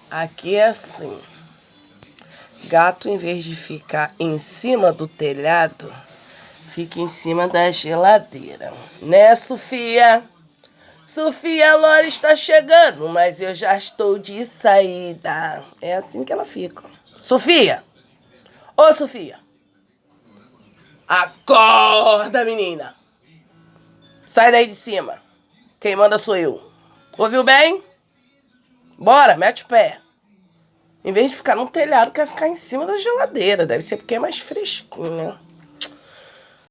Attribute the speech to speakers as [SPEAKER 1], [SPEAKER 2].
[SPEAKER 1] Aqui é assim. Gato, em vez de ficar em cima do telhado, fica em cima da geladeira. Né, Sofia? Sofia, a Lora está chegando, mas eu já estou de saída. É assim que ela fica. Sofia! Ô, Sofia! Acorda, menina! Sai daí de cima. Quem manda sou eu. Ouviu bem? Bora, mete o pé. Em vez de ficar no telhado, quer ficar em cima da geladeira. Deve ser porque é mais fresquinho, né?